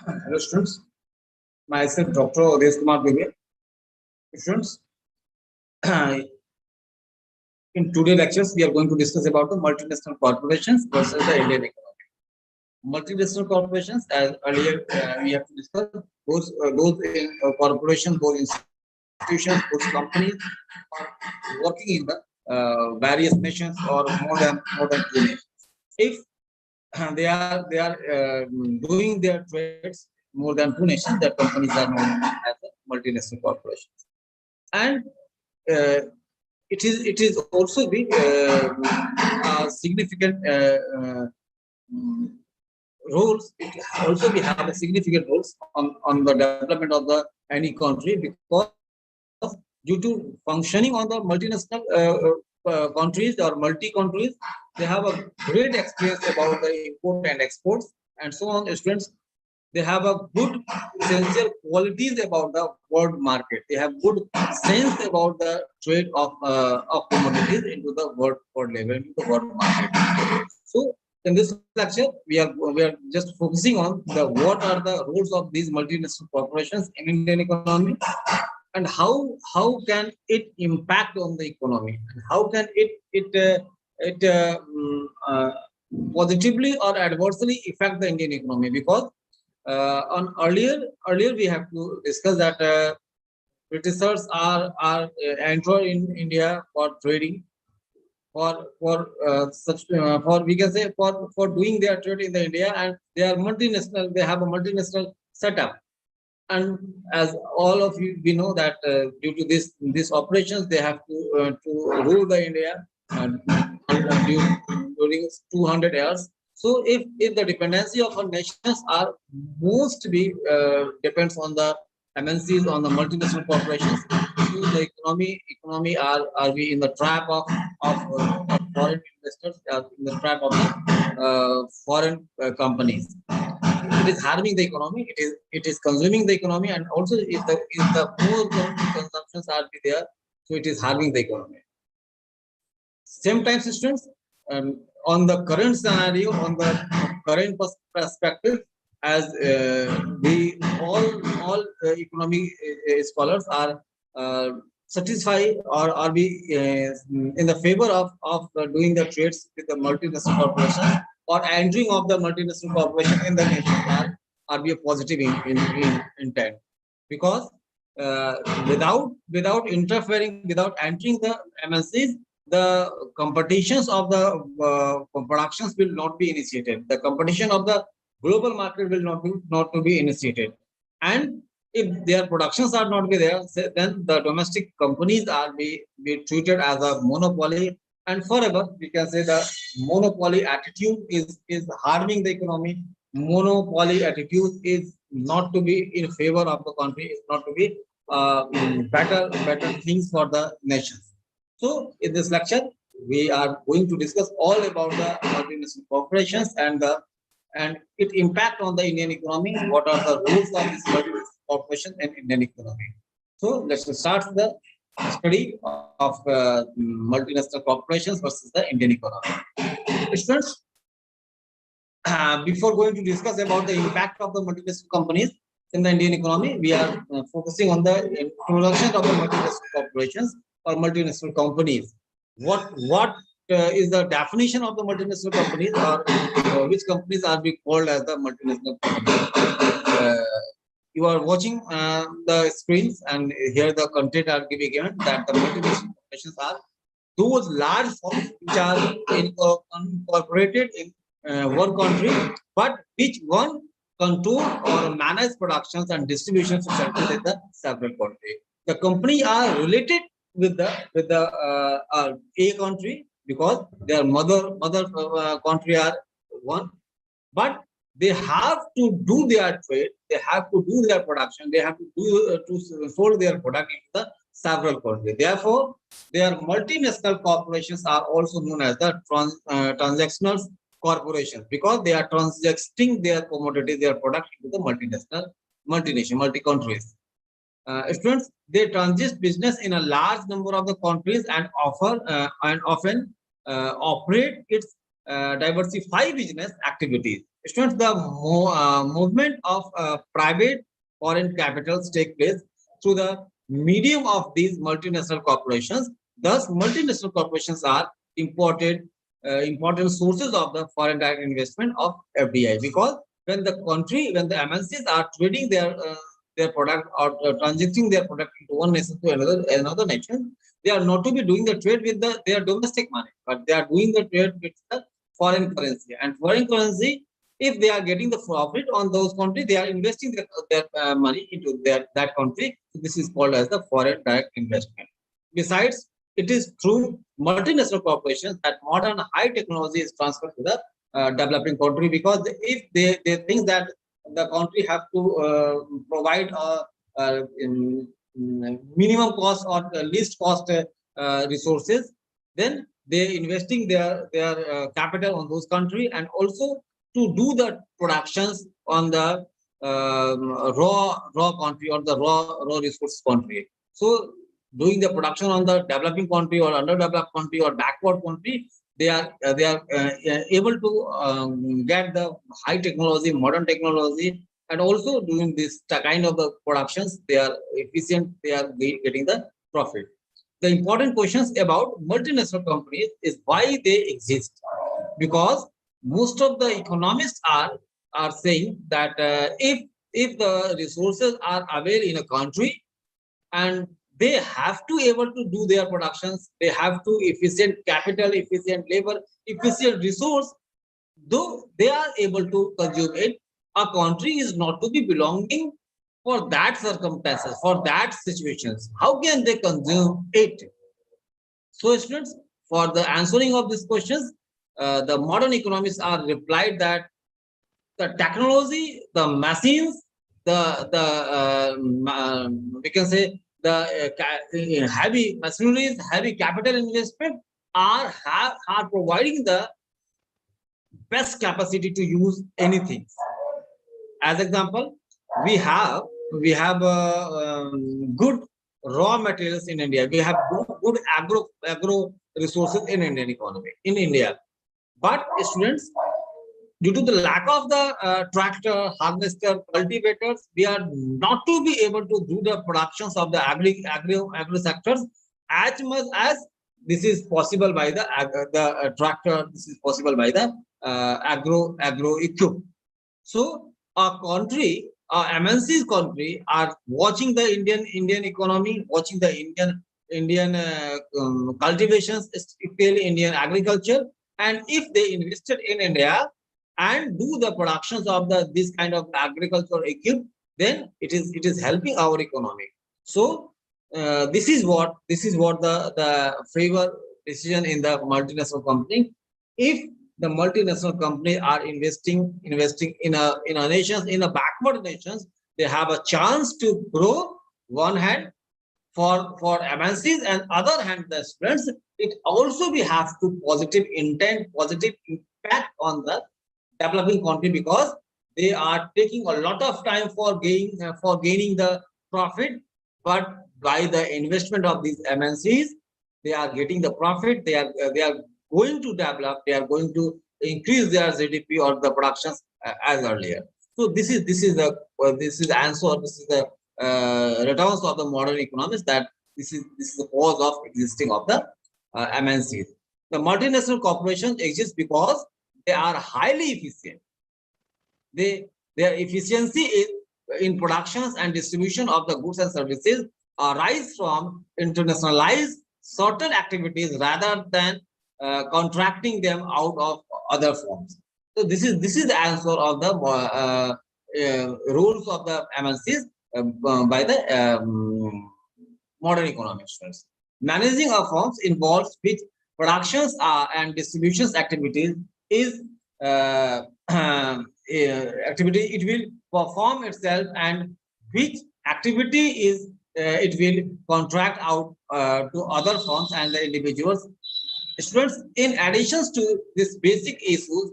Hello students, myself Dr. Awadhesh. Students, in today's lectures we are going to discuss about the multinational corporations versus the Indian economy. Multinational corporations, as earlier we have to discuss, those in corporations, those institutions, those companies are working in the various nations or more than 2 nations. If they are doing their trades more than 2 nations, that companies are known as multinational corporations. And it is also be significant roles. It also we have a significant roles on the development of the any country, because due to functioning on the multinational countries or multi countries, they have a great experience about the import and exports and so on. Students, they have a good essential qualities about the world market. They have good sense about the trade of commodities into the world level, into the world market. So in this lecture, we are just focusing on the what are the roles of these multinational corporations in Indian economy, and how can it impact on the economy, and how can it positively or adversely affect the Indian economy. Because on earlier we have to discuss that Britishers are enter in India for trading, for we can say for doing their trade in the India, and they are multinational. They have a multinational setup, and as all of you we know that due to these operations, they have to rule the India during 200 years. So if the dependency of our nations are most be depends on the MNCs, on the multinational corporations, the economy are we in the trap of foreign investors, in the trap of foreign companies. It is harming the economy. It is consuming the economy, and also if the more consumptions are there, so it is harming the economy. Same time, students, on the current scenario, on the current perspective, as we all economic scholars are satisfied or are we in the favor of doing the trades with the multinational corporation, or entering of the multinational corporation in the nation are be a positive in intent. Because without interfering, without entering the MNCs, the competitions of the productions will not be initiated. The competition of the global market will not be initiated. And if their productions are not be there, then the domestic companies are be treated as a monopoly, and forever we can say the monopoly attitude is harming the economy. Monopoly attitude is not to be in favor of the country, is not to be better things for the nations. So in this lecture, we are going to discuss all about the multinational corporations and its impact on the Indian economy. What are the rules of this multinational corporation in Indian economy? So let's start the study of multinational corporations versus the Indian economy. Students, before going to discuss about the impact of the multinational companies in the Indian economy, we are focusing on the introduction of the multinational corporations or multinational companies. What is the definition of the multinational companies, or which companies are being called as the multinational companies? You are watching the screens, and here the content are given that the multinational corporations are those large firms which are incorporated in one country, but which one control or manage productions and distribution centers in the several countries. The company are related with the A country because their mother country are one, but they have to do their trade, they have to do their production, they have to do to sold their product into the several countries. Therefore, their multinational corporations are also known as the transactional corporations, because they are transacting their commodity, their product into the multinational, multi-countries. Students, they transit business in a large number of the countries and often operate its diversify business activities. Students, the movement of private foreign capitals take place through the medium of these multinational corporations. Thus, multinational corporations are important sources of the foreign direct investment of FDI, because when the MNCs are trading their product or transacting their product into one nation to another nation, they are not to be doing the trade with their domestic money, but they are doing the trade with the foreign currency. And foreign currency, if they are getting the profit on those countries, they are investing their money into that country. This is called as the foreign direct investment. Besides, it is through multinational corporations that modern high technology is transferred to the developing country, because if they think that the country have to provide minimum cost or least cost resources, then they investing their capital on those country, and also to do the productions on the raw country or the raw resource country. So doing the production on the developing country or underdeveloped country or backward country, they are able to get the high technology, modern technology, and also doing this kind of the productions. They are efficient. They are getting the profit. The important questions about multinational companies is why they exist, because most of the economists are saying that if the resources are available in a country, and they have to able to do their productions, they have to efficient capital, efficient labor, efficient resource, though they are able to consume it, a country is not to be belonging for that circumstances, for that situations. How can they consume it? So students, for the answering of these questions, the modern economists are replied that the technology, the machines, we can say the heavy machineries, heavy capital investment are providing the best capacity to use anything. As example, we have good raw materials in India. We have good agro resources in Indian economy in India. But students, due to the lack of the tractor, harvester, cultivators, we are not to be able to do the productions of the agri sectors as much as this is possible by the tractor. This is possible by the agro equip. So a country, MNC's country are watching the Indian economy, watching the Indian cultivations, especially Indian agriculture, and if they invested in India and do the productions of this kind of agricultural equipment, then it is helping our economy. So this is what the favor decision in the multinational company. If the multinational companies are investing in a nations, in a backward nations, they have a chance to grow. One hand for MNCs, and other hand the students, it also we have to positive intent, positive impact on the developing country, because they are taking a lot of time for gaining the profit, but by the investment of these MNCs, they are getting the profit. They are going to develop. They are going to increase their GDP or the productions as earlier. So this is the answer. This is the returns of the modern economics, that this is the cause of existing of the MNCs. The multinational corporations exist because they are highly efficient. Their efficiency in productions and distribution of the goods and services arise from internationalize certain activities rather than contracting them out of other forms. So this is the answer of the rules of the MNCs by the modern economics. Managing a firms involves which productions and distributions activities is activity it will perform itself, and which activity is it will contract out to other firms and the individuals. Students, in addition to this basic issues,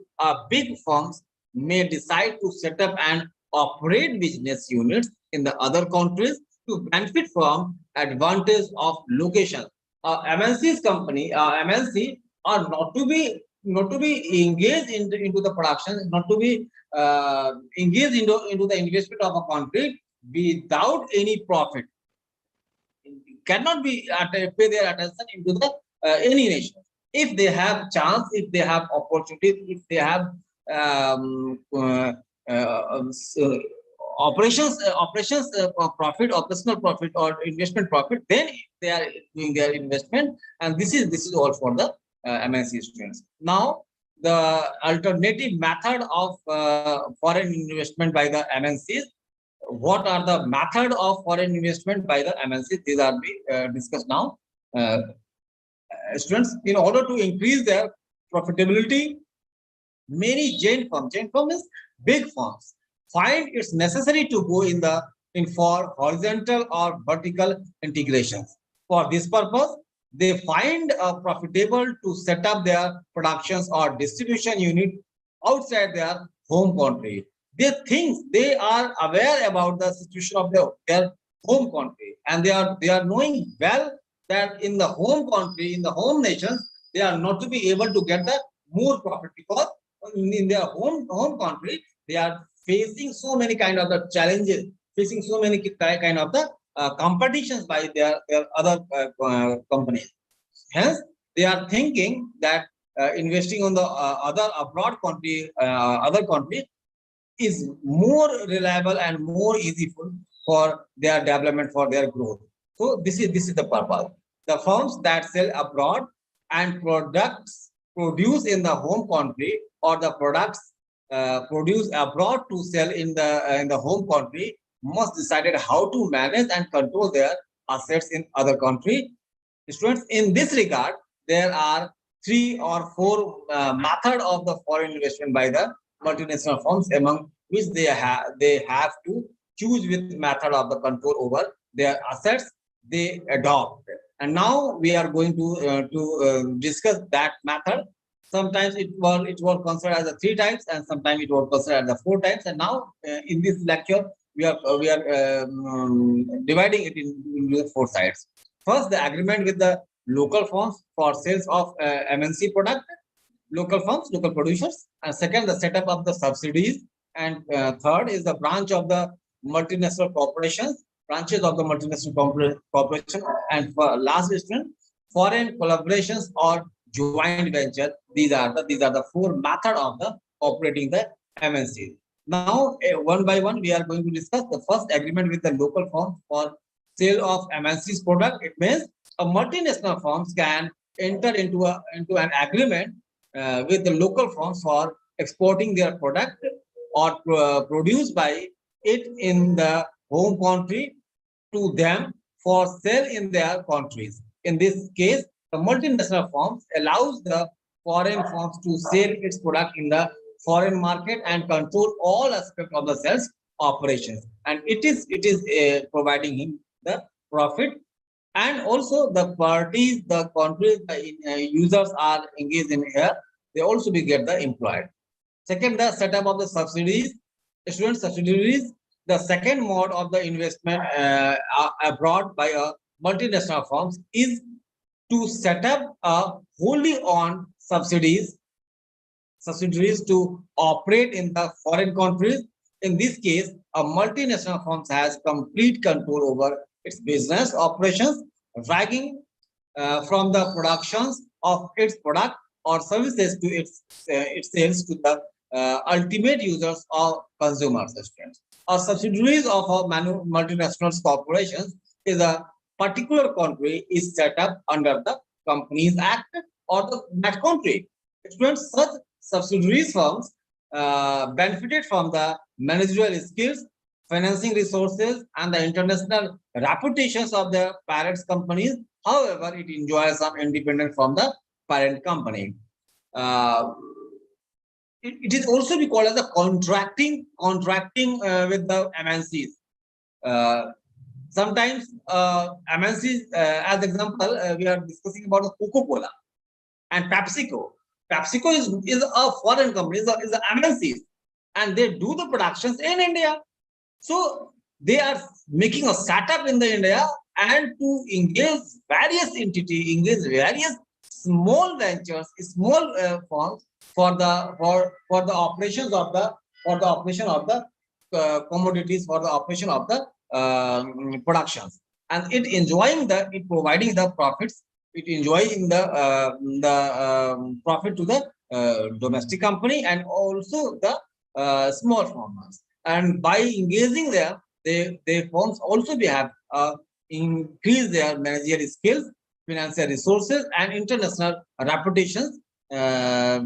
big firms may decide to set up and operate business units in the other countries to benefit from advantage of location. MNC are not to be not to be engaged into the production, not to be engaged into the investment of a country without any profit. Cannot be pay their attention into the any nation. If they have chance, if they have opportunity, if they have operations profit, operational profit or investment profit, then they are doing their investment, and this is all for the MNC students. Now the alternative method of foreign investment by the MNCs. What are the method of foreign investment by the MNCs? These are be discussed now. Students, in order to increase their profitability, many chain firms is big firms, find it's necessary to go in for horizontal or vertical integrations. For this purpose, they find profitable to set up their productions or distribution unit outside their home country. They think they are aware about the situation of their home country, and they are knowing well that in the home country, in the home nations, they are not to be able to get the more profit, because in their home country, they are facing so many kind of the challenges, facing so many kind of the competitions by their other companies. Hence, they are thinking that investing on the other country is more reliable and more easyful for their development, for their growth. So this is the purpose. The firms that sell abroad and products produced in the home country, or the products produced abroad to sell in the home country, must decide how to manage and control their assets in other country. Students, in this regard, there are 3 or 4 method of the foreign investment by the multinational firms, among which they have to choose with method of the control over their assets they adopt. And now we are going to discuss that method. Sometimes it was considered as a 3 types, and sometimes it was considered as a 4 types. And now in this lecture, we are dividing it into 4 sides. First, the agreement with the local firms for sales of MNC product, local firms, local producers. And second, the setup of the subsidies. And third is the branch of the multinational corporations, branches of the multinational corporation. And for last instance, foreign collaborations or joint venture. These are the 4 method of the operating the MNC. Now, one by one, we are going to discuss the first agreement with the local firm for sale of MNC's product. It means a multinational firms can enter into an agreement with the local firms for exporting their product or produced by it in the home country to them for sale in their countries. In this case, the multinational firms allows the foreign firms to sell its product in the foreign market and control all aspects of the sales operations. And it is providing him the profit, and also the parties, the countries, the users are engaged in here, they also be get the employed. Second, the setup of the subsidies, student subsidiaries. The second mode of the investment abroad by a multinational firms is to set up a wholly owned subsidiaries to operate in the foreign countries. In this case, a multinational firm has complete control over its business operations, ranging from the productions of its product or services to its sales to the ultimate users or consumers. Or subsidiaries of a multinational corporations is a particular country is set up under the Companies Act or that country. Such subsidiaries firms benefited from the managerial skills, financing resources, and the international reputations of the parent companies. However, it enjoys some independence from the parent company. It is also be called as a contracting with the MNCs. Sometimes MNCs, as example, we are discussing about Coca-Cola and PepsiCo. PepsiCo is a foreign company, is a MNCs, and they do the productions in India. So they are making a setup in the India and to engage various entities, engage various small ventures, small firms for the operations of the commodities, for the operation of the productions, and it providing the profits, it enjoying the profit to the domestic company and also the small farmers. And by engaging there, they firms also we have increase their managerial skills, financial resources, and international reputations by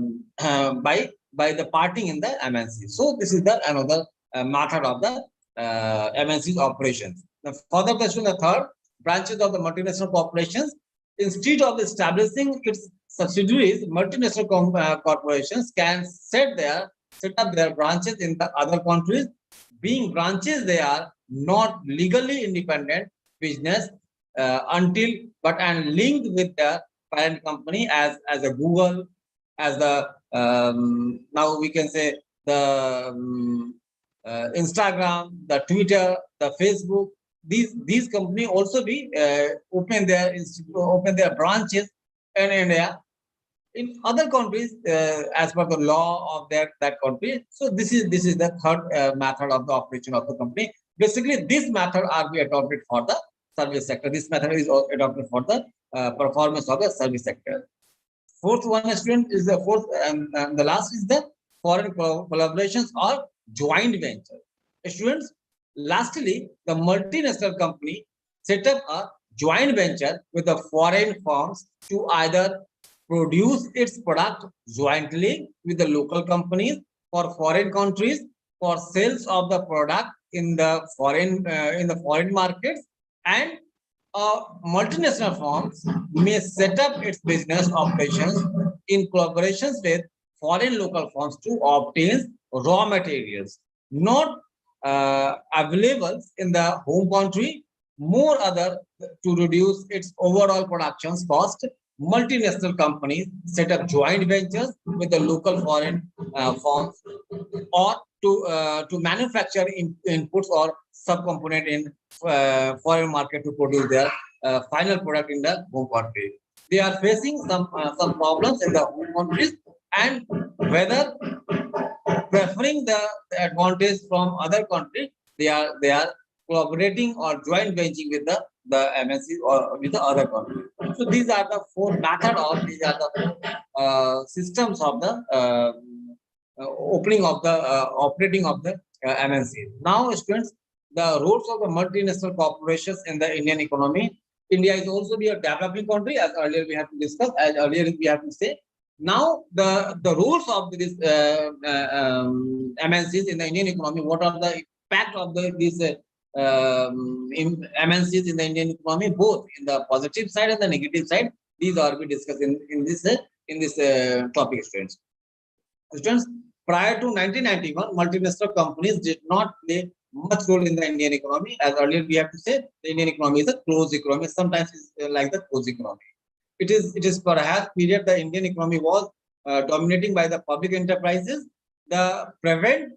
the parting in the MNC. So this is the another method of the MNC's operations. The further question, the third, branches of the multinational corporations. Instead of establishing its subsidiaries, multinational corporations can set up their branches in the other countries. Being branches, they are not legally independent business until and linked with the parent company as a Google, as the now we can say the Instagram, the Twitter, the Facebook. These companies also be open their branches in India, in other countries as per the law of that country. So this is the third method of the operation of the company. Basically, this method are be adopted for the service sector. This method is adopted for the performance of the service sector. Fourth one, student, is the fourth, and the last is the foreign collaborations or joint venture. Students, lastly, the multinational company set up a joint venture with the foreign firms to either produce its product jointly with the local companies for foreign countries, for sales of the product in the foreign markets, and multinational firms may set up its business operations in collaborations with foreign local firms to obtain raw materials not available in the home country, more other to reduce its overall productions cost. Multinational companies set up joint ventures with the local foreign firms or to manufacture inputs or subcomponent in foreign market to produce their final product in the home country. They are facing some problems in the home countries, and whether preferring the advantage from other countries, they are collaborating or joint venturing with the MNC or with the other countries. So these are the four methods, or these are the systems of the operating of the MNC. Now, students, the roles of the multinational corporations in the Indian economy. India is also be a developing country, as earlier we have to discuss, as earlier we have to say. Now, the roles of this MNCs in the Indian economy, what are the impact of these MNCs in the Indian economy, both in the positive side and the negative side? These are we discussed in this topic, students. Students, prior to 1991, multinational companies did not play much role in the Indian economy. As earlier we have to say, the Indian economy is a closed economy. Sometimes it's like the closed economy. It is perhaps period the Indian economy was dominating by the public enterprises. The prevent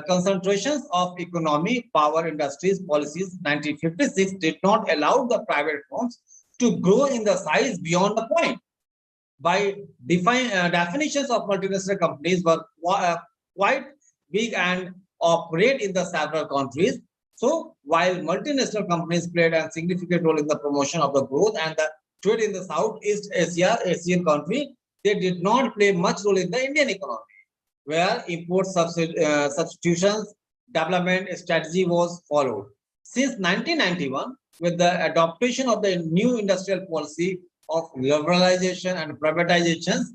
concentrations of economy, power, industries, policies 1956 did not allow the private firms to grow in the size beyond the point. By definitions of multinational companies were quite big and operate in the several countries. So while multinational companies played a significant role in the promotion of the growth and the trade in the Southeast Asian country, they did not play much role in the Indian economy, where import substitutions development strategy was followed. Since 1991, with the adoption of the new industrial policy of liberalization and privatizations,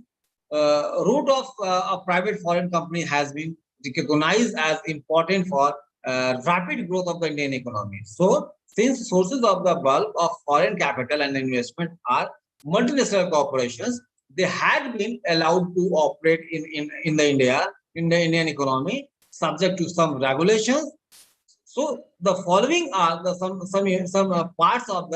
route of a private foreign company has been recognized as important for rapid growth of the Indian economy. So, since sources of the bulk of foreign capital and investment are multinational corporations, they had been allowed to operate in the Indian economy, subject to some regulations. So the following are the some parts of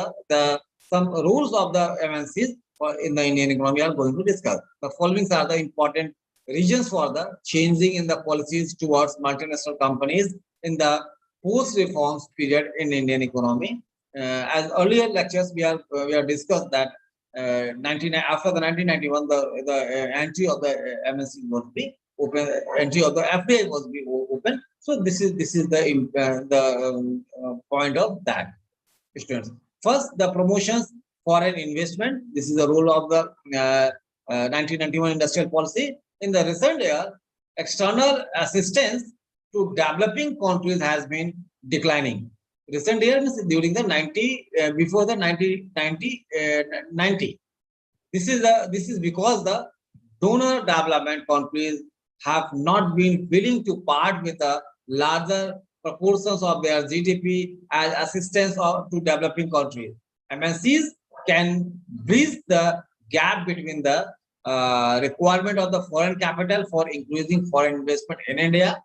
some rules of the MNCs in the Indian economy are going to discuss. The following are the important reasons for the changing in the policies towards multinational companies in the post-reforms period in Indian economy. As earlier lectures we are discussed that after the 1991, the entry of the MNC was be open, entry of the FDI was be open. So this is the point of that, students. First, the promotions foreign investment. This is the role of the 1991 industrial policy. In the recent year, external assistance to developing countries has been declining. Recent years during the 90 before the 90. This is because the donor development countries have not been willing to part with the larger proportions of their GDP as assistance to developing countries. MNCs can bridge the gap between the requirement of the foreign capital for increasing foreign investment in India.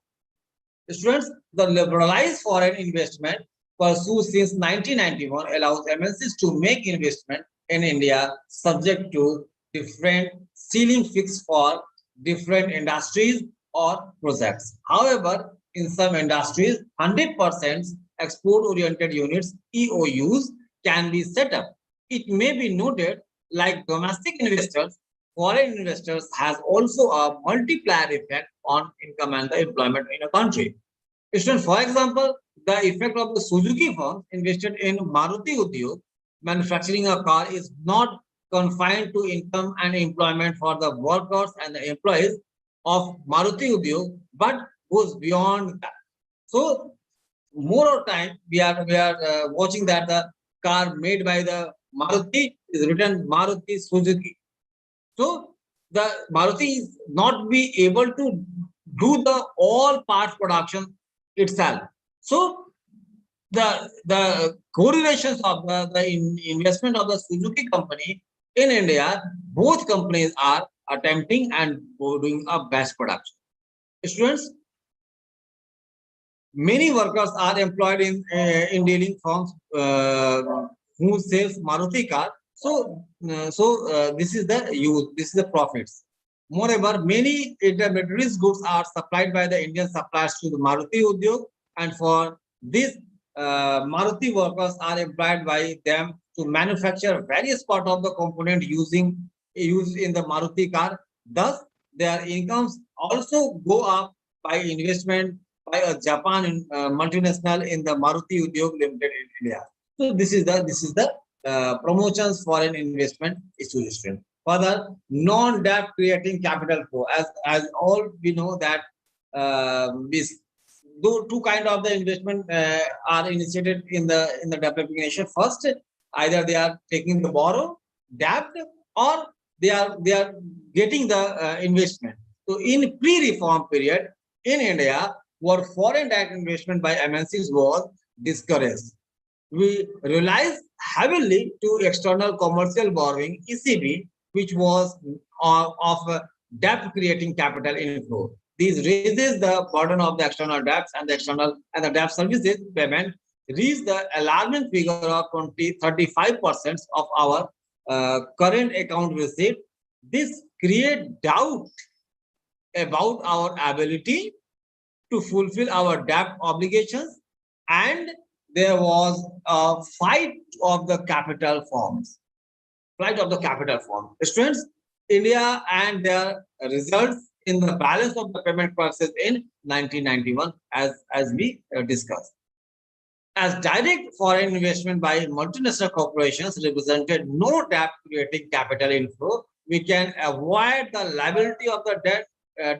Students, the liberalized foreign investment pursued since 1991 allows MNCs to make investment in India subject to different ceiling fixed for different industries or projects. However, in some industries, 100% export-oriented units, EOUs, can be set up. It may be noted, like domestic investors, foreign investors has also a multiplier effect on income and the employment in a country. For example, the effect of the Suzuki firm invested in Maruti Udyog manufacturing a car is not confined to income and employment for the workers and the employees of Maruti Udyog, but goes beyond that. So, more of time we are watching that the car made by the Maruti is written Maruti Suzuki. So the Maruti is not be able to do the all parts production itself. So the correlations of the investment of the Suzuki company in India, both companies are attempting and doing a best production. Students, many workers are employed in dealing firms who sells Maruti car. So this is the use, this is the profits. Moreover, many intermediaries goods are supplied by the Indian suppliers to the Maruti Udyog, and for this Maruti workers are employed by them to manufacture various part of the component used in the Maruti car. Thus, their incomes also go up by investment by a Japan multinational in the Maruti Udyog Limited in India. So this is the promotions foreign investment issue stream. Further, non-debt creating capital flow. As all we know that this two kind of the investment are initiated in the developing nation. First, either they are taking the borrow debt or they are getting the investment. So in pre-reform period in India, where foreign direct investment by MNCs was discouraged. We relied heavily to external commercial borrowing (ECB), which was of debt creating capital inflow. This raises the burden of the external debts, and the debt services payment reached the alarming figure of 35% of our current account receipt. This creates doubt about our ability to fulfill our debt obligations, and there was a fight of the capital forms. Students, India and their results in the balance of the payment process in 1991, as we discussed. As direct foreign investment by multinational corporations represented no debt creating capital inflow, we can avoid the liability of the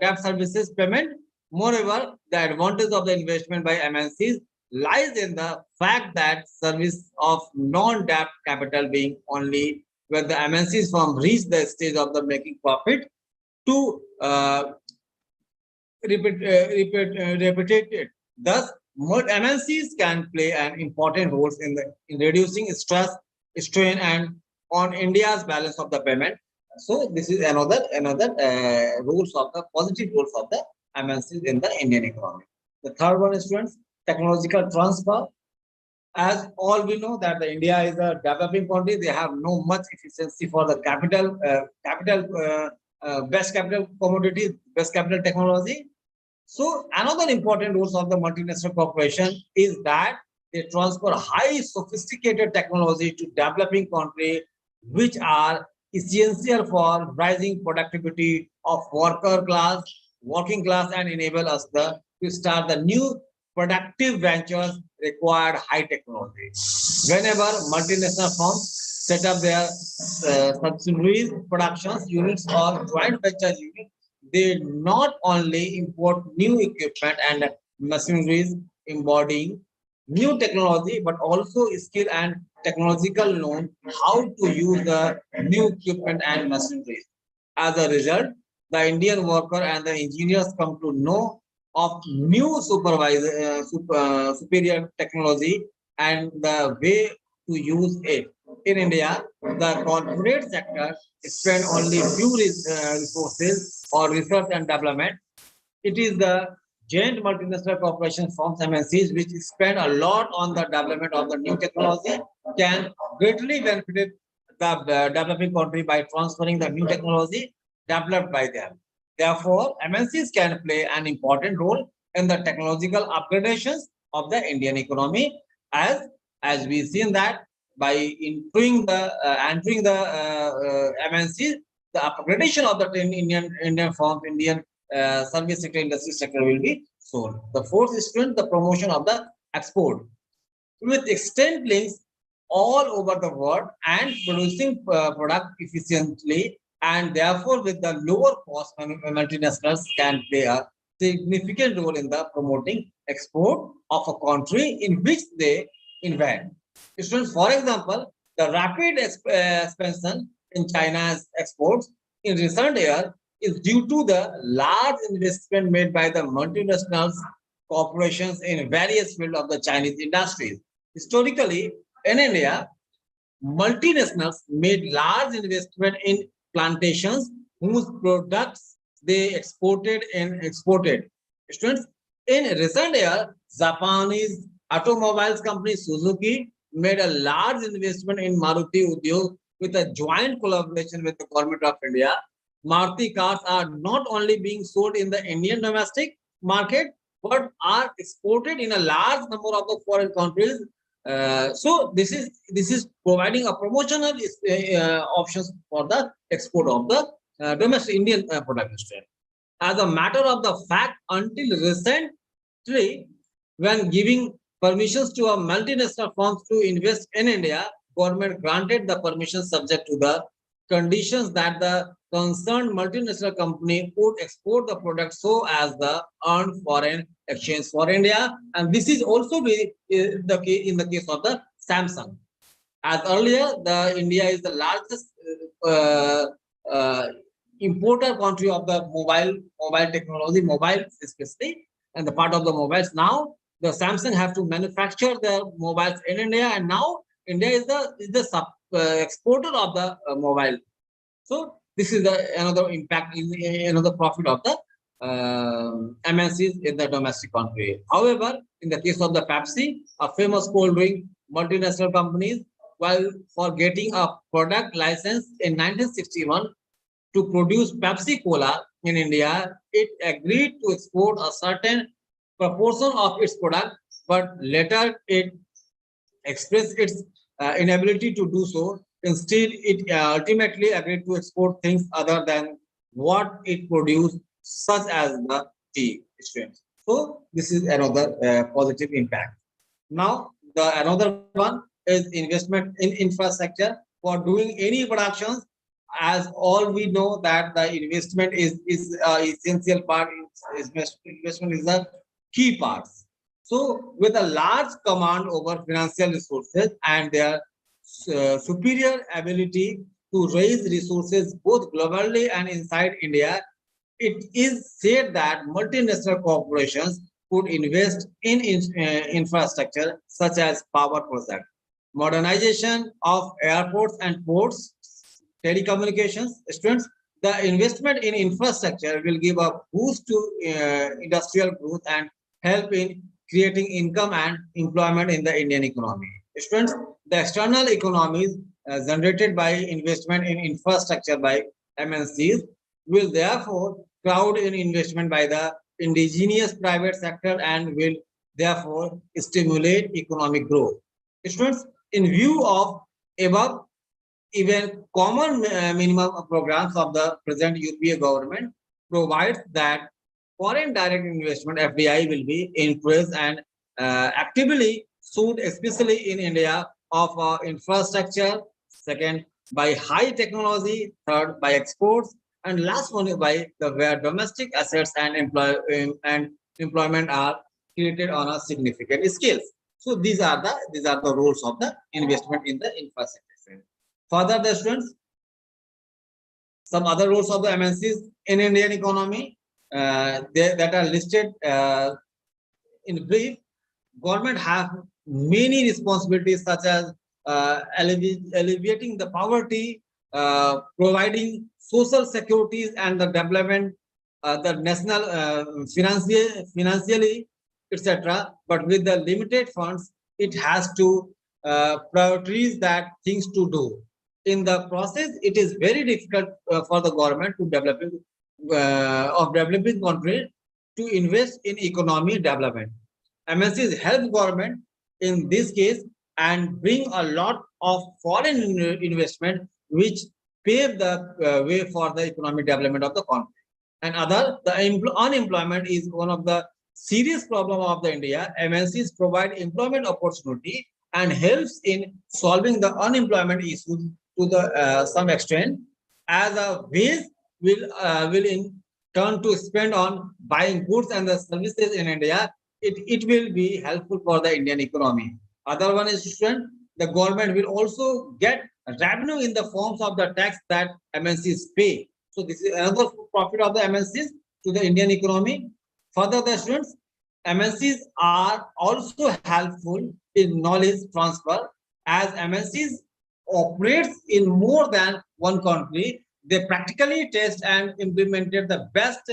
debt services payment. Moreover, the advantage of the investment by MNCs lies in the fact that service of non-debt capital being only when the MNCs firm reach the stage of the making profit to repeat it. Thus, MNCs can play an important role in reducing stress, strain, and on India's balance of the payment. So this is another rules of the positive rules of the MNCs in the Indian economy. The third one is, students, technological transfer. As all we know that the India is a developing country, they have no much efficiency for the best capital commodities, best capital technology. So another important rules of the multinational corporation is that they transfer high sophisticated technology to developing country which are essential for rising productivity of working class, and enable us to start the new productive ventures required high technology. Whenever multinational firms set up their subsidiaries, productions units or joint venture units, they not only import new equipment and machineries embodying new technology, but also skill and technological knowledge how to use the new equipment and machinery. As a result, the Indian worker and the engineers come to know of new superior technology and the way to use it. In India, the corporate sector spend only few resources or research and development. It is the giant multinational corporation firms MNCs which spend a lot on the development of the new technology can greatly benefit the developing country by transferring the new technology developed by them. Therefore, MNCs can play an important role in the technological upgradations of the Indian economy, as we've seen that by entering the MNCs, the upgradation of the Indian firms, Indian service sector, industry sector will be sold. The fourth is the promotion of the export. With extent links all over the world and producing product efficiently, and therefore with the lower cost, multinationals can play a significant role in the promoting export of a country in which they invest. Students, for example, the rapid expansion in China's exports in recent years is due to the large investment made by the multinational corporations in various fields of the Chinese industries. Historically, in India, multinationals made large investment in plantations whose products they exported. Students, in recent years, Japanese automobiles company Suzuki made a large investment in Maruti Udyog with a joint collaboration with the government of India. Maruti cars are not only being sold in the Indian domestic market, but are exported in a large number of the foreign countries. So this is providing a promotional options for the export of the domestic Indian product. As a matter of the fact, until recently, when giving permissions to a multinational firms to invest in India, government granted the permission subject to the conditions that the concerned multinational company would export the product so as the earn foreign exchange for India. And this is also the case in the case of the Samsung. As earlier, the India is the largest importer country of the mobile technology, mobile especially, and the part of the mobiles. Now, the Samsung have to manufacture the mobiles in India, and now India is the exporter of the mobile. So this is another impact, another profit of the MNCs in the domestic country. However, in the case of the Pepsi, a famous cold drink multinational companies, while for getting a product license in 1961 to produce Pepsi Cola in India, it agreed to export a certain proportion of its product, but later it expressed its inability to do so. Instead, it ultimately agreed to export things other than what it produced, such as the tea streams. So this is another positive impact. Now, the another one is investment in infrastructure for doing any productions. As all we know that the investment is essential part. Investment is the key parts. So, with a large command over financial resources and their superior ability to raise resources both globally and inside India, it is said that multinational corporations could invest in infrastructure such as power projects, modernization of airports and ports, telecommunications. Students, the investment in infrastructure will give a boost to industrial growth and help in creating income and employment in the Indian economy. Students, the external economies generated by investment in infrastructure by MNCs will therefore crowd in investment by the indigenous private sector and will therefore stimulate economic growth. Students, in view of above, Even common minimum programs of the present UPA government provides that foreign direct investment (FDI) will be encouraged and actively sought, especially in India, of infrastructure. Second, by high technology. Third, by exports, and last one is by the where domestic assets and employment are created on a significant scale. So these are the roles of the investment in the infrastructure. Further, the students, some other roles of the MNCs in Indian economy that are listed in brief. Government have many responsibilities such as alleviating the poverty, providing social securities and the development, the national financially, etc. But with the limited funds, it has to prioritize that things to do. In the process, it is very difficult for the government to developing country to invest in economy development. MNCs help government in this case and bring a lot of foreign investment, which pave the way for the economic development of the country. And the unemployment is one of the serious problem of the India. MNCs provide employment opportunity and helps in solving the unemployment issues to the some extent, as a ways will in turn to spend on buying goods and the services in India. It will be helpful for the Indian economy. Other one is, student, the government will also get revenue in the forms of the tax that MNCs pay. So this is another profit of the MNCs to the Indian economy. Further, the students, MNCs are also helpful in knowledge transfer, as MNCs operates in more than one country. They practically test and implemented the best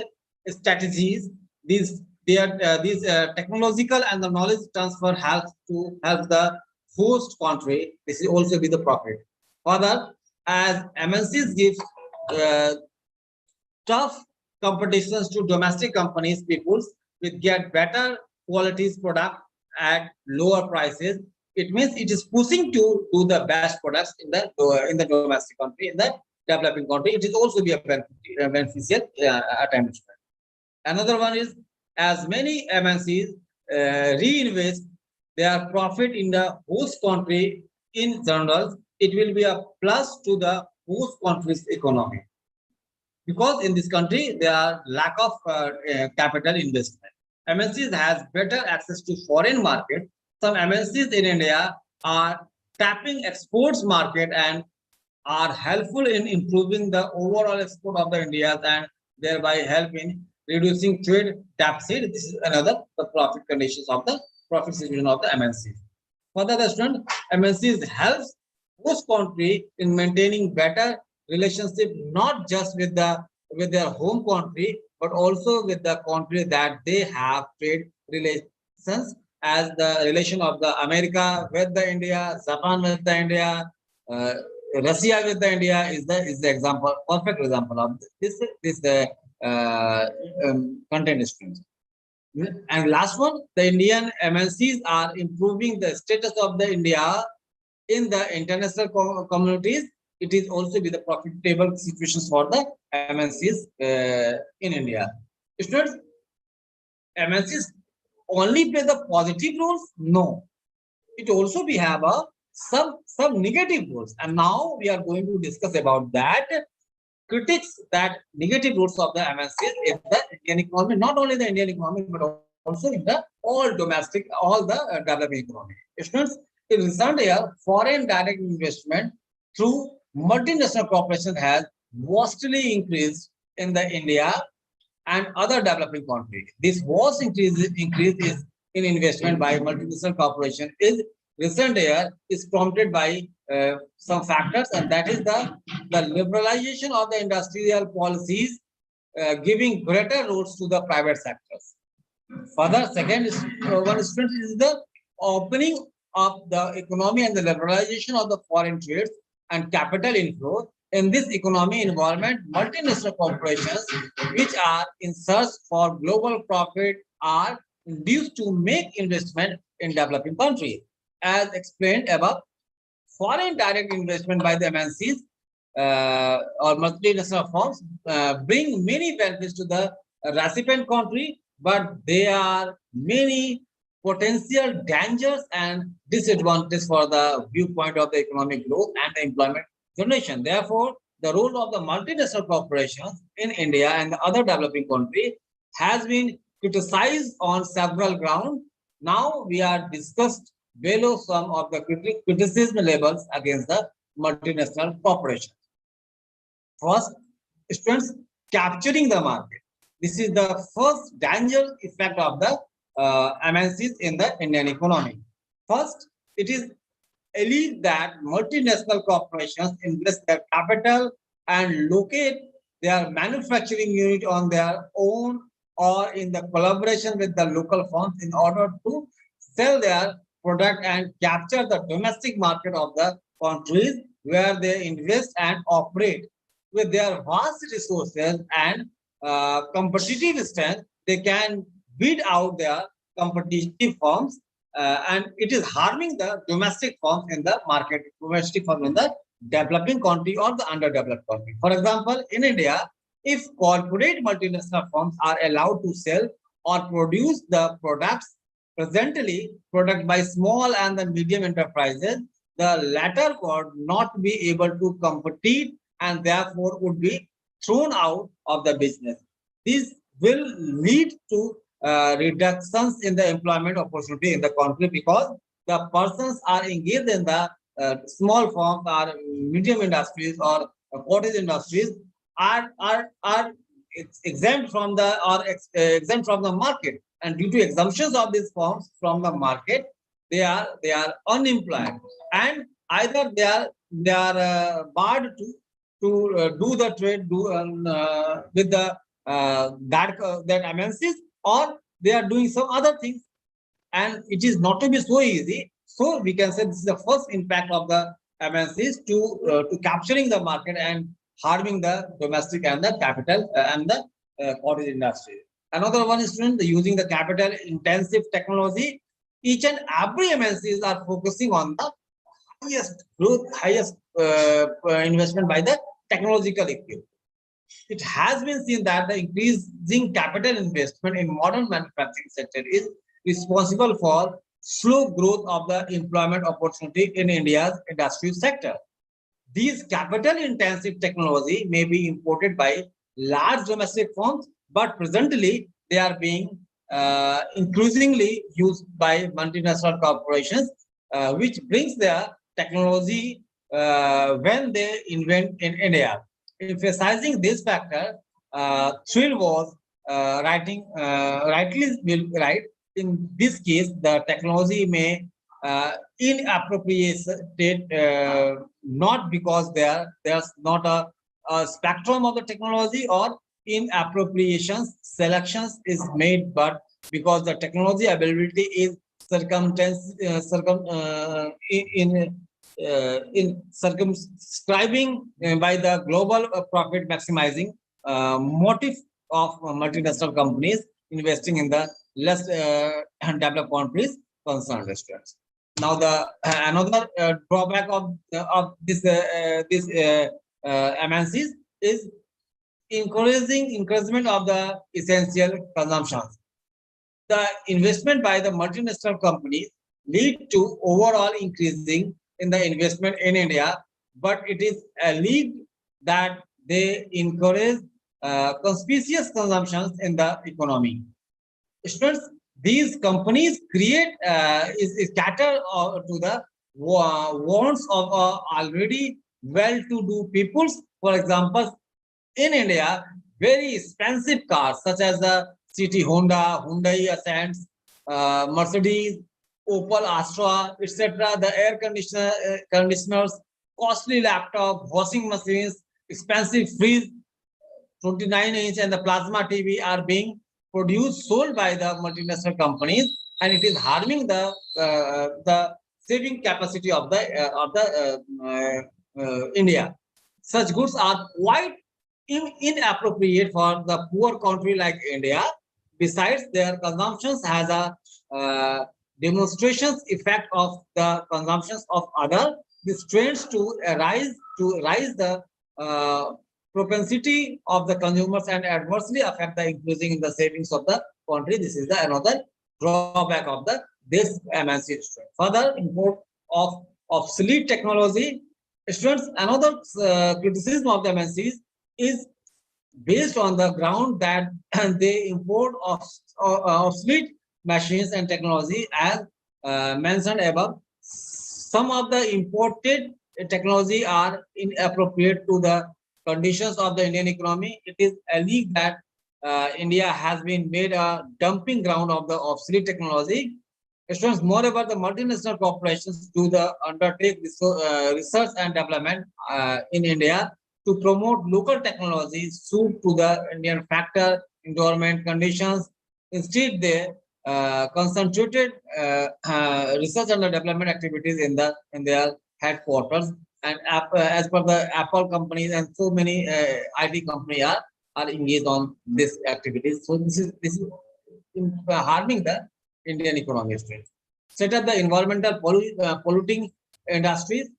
strategies. These technological and the knowledge transfer helps the host country. This is also be the profit. Further, as MNCs give tough competitions to domestic companies, people will get better qualities product at lower prices. It means it is pushing to do the best products in the domestic country, in the developing country. It is also be a beneficial attempt. Another one is, as many MNCs reinvest their profit in the host country in general, it will be a plus to the host country's economy, because in this country there are lack of capital investment. MNCs has better access to foreign market. Some MNCs in India are tapping exports market and are helpful in improving the overall export of the India and thereby help in reducing trade deficit. This is another the profit conditions of the profit situation of the MNCs. Further, the student, MNCs helps host country in maintaining better relationship, not just with their home country, but also with the country that they have trade relations, as the relation of the America with the India, Japan with the India, Russia with the India is the example, perfect example of this content streams. And last one, the Indian MNCs are improving the status of the India in the international communities. It is also be the profitable situations for the MNCs in India. Students, MNCs only play the positive roles? No. It also we have some negative roles. And now we are going to discuss about that. Critics that negative roles of the MNCs in the Indian economy, not only the Indian economy, but also in the all the developing economy. Students, in recent year, foreign direct investment through multinational corporations has vastly increased in the India and other developing countries. This vast increase is in investment by multinational corporation is recent year is prompted by some factors, and that is the liberalization of the industrial policies, giving greater roles to the private sectors. Further, second is one strength is the opening of the economy and the liberalization of the foreign trades and capital inflow. In this economy environment, multinational corporations, which are in search for global profit, are induced to make investment in developing countries. As explained above, foreign direct investment by the MNCs or multinational firms bring many benefits to the recipient country, but there are many potential dangers and disadvantages for the viewpoint of the economic growth and the employment generation. Therefore, the role of the multinational corporations in India and the other developing countries has been criticized on several grounds. Now we are discussed below some of the criticism levels against the multinational corporations. First, students, capturing the market. This is the first danger effect of the MNCs in the Indian economy. First, it is alleged that multinational corporations invest their capital and locate their manufacturing unit on their own or in the collaboration with the local firms in order to sell their product and capture the domestic market of the countries where they invest and operate. With their vast resources and competitive strength, they can beat out their competitive firms, and it is harming the domestic firms in the market, domestic firms in the developing country or the underdeveloped country. For example, in India, if corporate multinational firms are allowed to sell or produce the products presently produced by small and the medium enterprises, the latter would not be able to compete and therefore would be thrown out of the business. This will lead to reductions in the employment opportunity in the country because the persons are engaged in the small firms or medium industries or cottage industries are exempt from the exempt from the market, and due to exemptions of these firms from the market, they are unemployed, and either they are barred to do the trade with the that MNCs, or they are doing some other things, and it is not to be so easy. So we can say this is the first impact of the MNCs to capturing the market and harming the domestic and the capital and the cottage industry. Another one is using the capital intensive technology. Each and every MNCs are focusing on the highest growth, highest investment by the technological equipment. It has been seen that the increasing capital investment in modern manufacturing sector is responsible for slow growth of the employment opportunity in India's industry sector. These capital-intensive technology may be imported by large domestic firms, but presently they are being increasingly used by multinational corporations, which brings their technology when they invent in India. Emphasizing this factor, Thrill was rightly right. In this case, the technology may inappropriate not because there's not a spectrum of the technology or inappropriations selections is made, but because the technology availability is in circumscribing by the global profit maximizing motive of multinational companies investing in the less developed countries concerned restaurants. Now, the another drawback of this MNCs is encouragement of the essential consumptions. The investment by the multinational companies lead to overall increasing in the investment in India, but it is alleged that they encourage conspicuous consumptions in the economy. Students, these companies create is cater to the wants of already well-to-do peoples. For example, in India, very expensive cars such as the City Honda, Hyundai Ascent, Mercedes, Opel Astra, etc., the air conditioners, costly laptop, washing machines, expensive fridge, 29-inch and the plasma TV are being produced, sold by the multinational companies, and it is harming the saving capacity of the India. Such goods are quite inappropriate for the poor country like India. Besides, their consumptions has a demonstrations effect of the consumptions of other this trends to rise the propensity of the consumers and adversely affect the increasing in the savings of the country. This is the another drawback of the this MNC trend. Further, import of obsolete technology. Students, another criticism of the MNCs is based on the ground that they import of obsolete machines and technology as mentioned above. Some of the imported technology are inappropriate to the conditions of the Indian economy. It is alleged that India has been made a dumping ground of the obsolete technology. Students, moreover, the multinational corporations do the undertake research and development in India to promote local technology suited to the Indian factor, environment conditions. Instead, they concentrated research and development activities in their headquarters. And as per the Apple companies and so many IT companies are engaged on this activities. So this is harming the Indian economy. Set up the environmental polluting industries.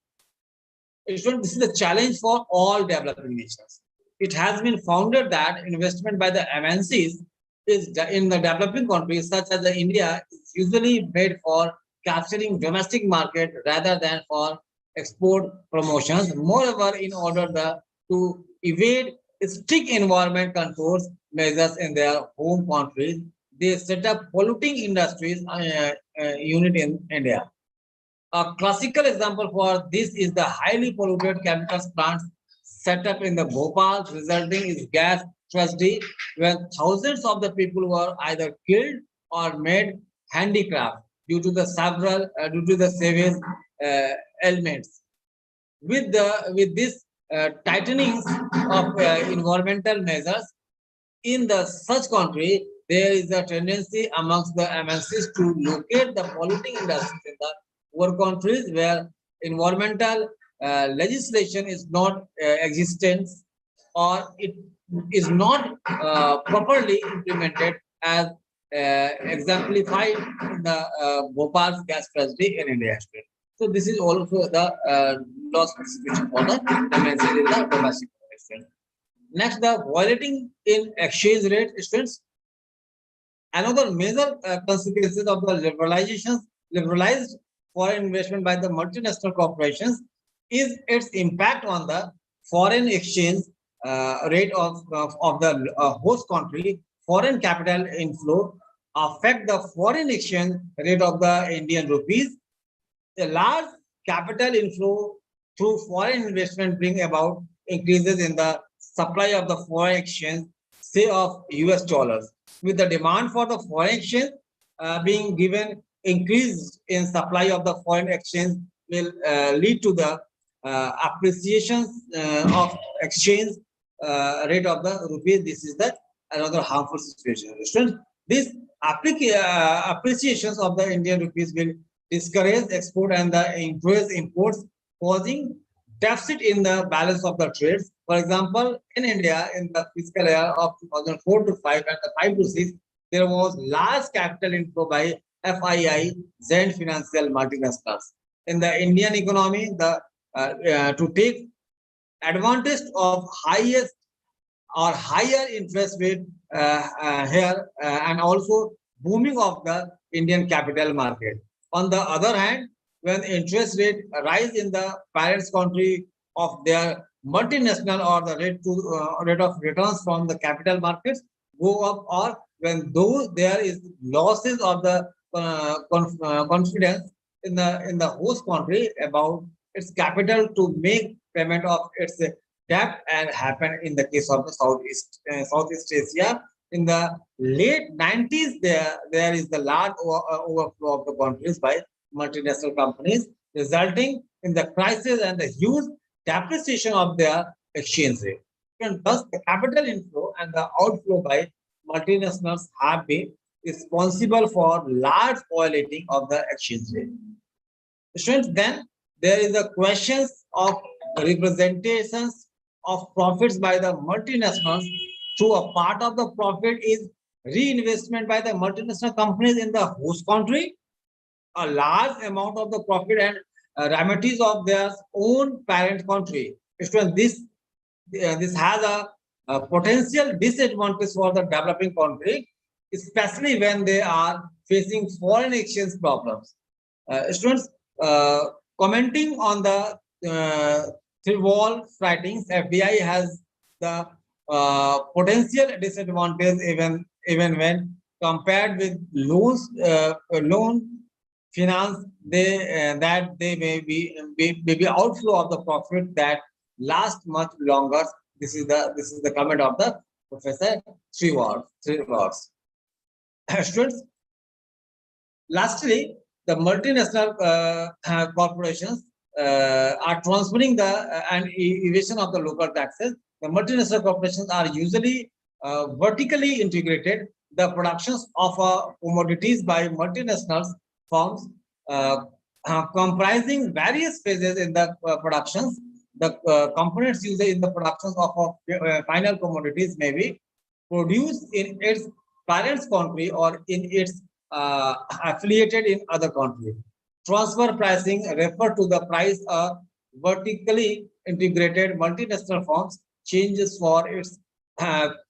This is a challenge for all developing nations. It has been founded that investment by the MNCs is in the developing countries such as the India is usually made for capturing domestic market rather than for export promotions. Moreover, in order to evade strict environment controls measures in their home countries, they set up polluting industries unit in India. A classical example for this is the highly polluted chemicals plants set up in the Bhopal, resulting in gas tragedy when thousands of the people were either killed or made handicraft due to the sewage elements. With this tightening of environmental measures in the such country, there is a tendency amongst the MNCs to locate the polluting industries in the poor countries where environmental legislation is not existent or it is not properly implemented as exemplified in the Bhopal's gas tragedy in India. So this is also the loss situation for the MNC in the domestic market. Next, the violating in exchange rate students. Another major consequences of the liberalized foreign investment by the multinational corporations is its impact on the foreign exchange rate of the host country. Foreign capital inflow affect the foreign exchange rate of the Indian rupees. A large capital inflow through foreign investment bring about increases in the supply of the foreign exchange, say of US dollars. With the demand for the foreign exchange being given, increase in supply of the foreign exchange will lead to the appreciation of exchange rate of the rupees. This is the another harmful situation. This appreciations of the Indian rupees will discourage export and the increase imports, causing deficit in the balance of the trades. For example, in India, in the fiscal year of 2004 to 5 and the 5 to 6, there was large capital inflow by FII, Zen Financial Multinationals. In the Indian economy, to take advantage of highest or higher interest rate here and also booming of the Indian capital market. On the other hand, when interest rate rise in the parents country of their multinational or the rate of returns from the capital markets go up, or when there is losses of the confidence in the host country about its capital to make payment of its debt, and happen in the case of the Southeast Asia. In the late 90s, there is the large overflow of the countries by multinational companies, resulting in the crisis and the huge depreciation of their exchange rate. And thus, the capital inflow and the outflow by multinationals have been responsible for large violating of the exchange rate. Students, then there is a questions of representations of profits by the multinationals. Through a part of the profit is reinvestment by the multinational companies in the host country. A large amount of the profit and remedies of their own parent country. Students, this has a potential disadvantage for the developing country, especially when they are facing foreign exchange problems. Students, commenting on the Trivol writings, FDI has the potential disadvantage even when compared with loan finance. That they may be outflow of the profit that last much longer. This is the comment of the Professor Trivol. Students, lastly, the multinational corporations are transferring the and evasion of the local taxes. The multinational corporations are usually vertically integrated. The productions of commodities by multinational firms comprising various phases in the productions. The components used in the productions of final commodities may be produced in its parent's country or in its affiliated in other country. Transfer pricing refer to the price of vertically integrated multinational firms changes for its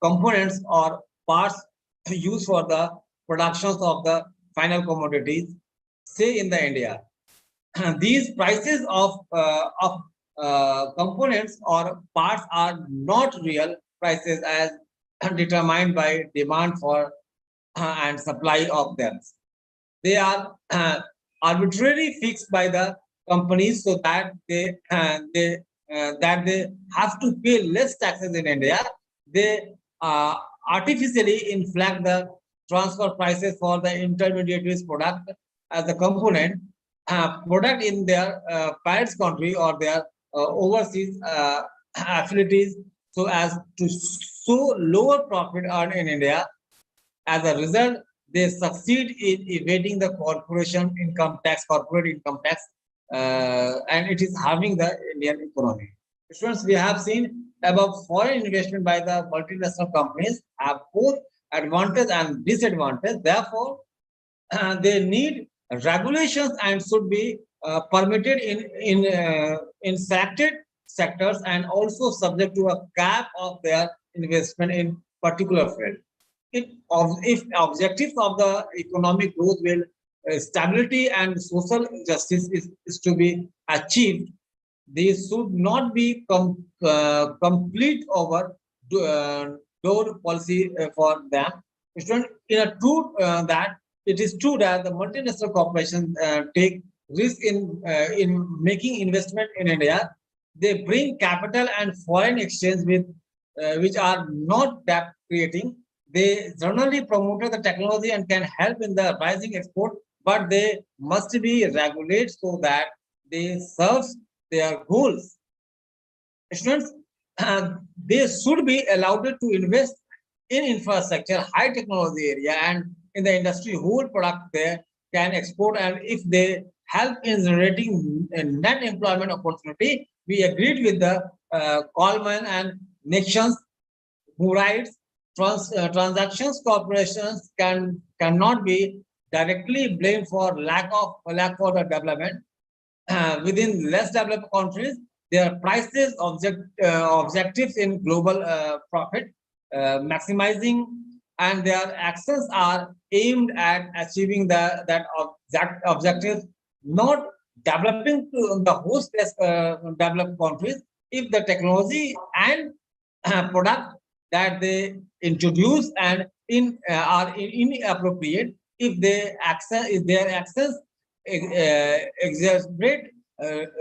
components or parts used for the productions of the final commodities, say in the India. These prices of components or parts are not real prices as determined by demand for and supply of them. They are arbitrarily fixed by the companies so that they have to pay less taxes in India. They artificially inflate the transfer prices for the intermediaries product as a component product in their parents country or their overseas affiliates, so as to show lower profit earned in India. As a result, they succeed in evading the corporate income tax, and it is harming the Indian economy. Students, we have seen above foreign investment by the multinational companies have both advantage and disadvantage. Therefore, they need regulations and should be permitted in selected sectors and also subject to a cap of their investment in particular field. If objectives of the economic growth will stability and social justice is to be achieved, these should not be complete over door policy for them. In a true that it is true that the multinational corporations take risk in making investment in India. They bring capital and foreign exchange with which are not debt creating. They generally promote the technology and can help in the rising export, but they must be regulated so that they serve their goals. Students, they should be allowed to invest in infrastructure, high technology area, and in the industry whole product they can export. And if they help in generating a net employment opportunity, we agreed with the Coleman and nations who writes transactions corporations cannot be directly blamed for lack for the development. Within less developed countries, their prices objectives in global profit maximizing, and their actions are aimed at achieving that objective, not developing to the host developed countries. If the technology and product that they introduce and are inappropriate, if their access exacerbate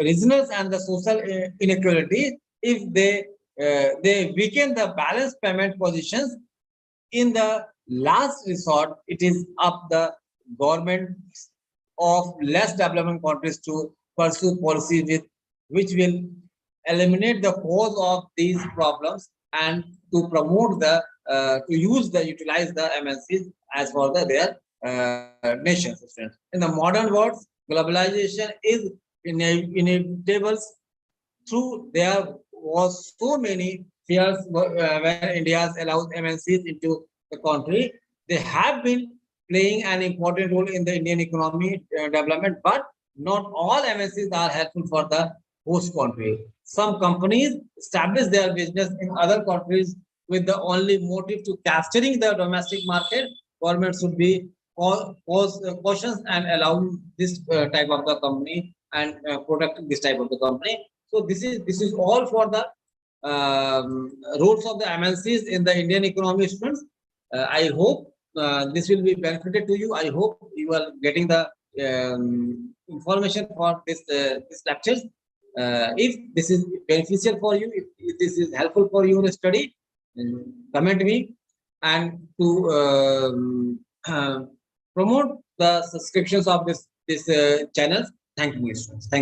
regional and the social inequality, if they weaken the balanced payment positions, in the last resort, it is up the government of less developing countries to pursue policies which will eliminate the cause of these problems and to promote the utilize the MNCs as for their nations. In the modern world, globalization is inevitable. Through there was so many fears when India allows MNCs into the country. They have been playing an important role in the Indian economy development, but not all MNCs are helpful for the host country. Some companies establish their business in other countries with the only motive to capturing the domestic market. Government should be cautious and allow this type of the company and protect this type of the company. So this is all for the rules of the MNCs in the Indian economy, students. I hope this will be benefited to you. I hope you are getting the information for this lectures. If this is beneficial for you, if this is helpful for your study, comment me and to promote the subscriptions of this channel. Thank you, students. Thank you.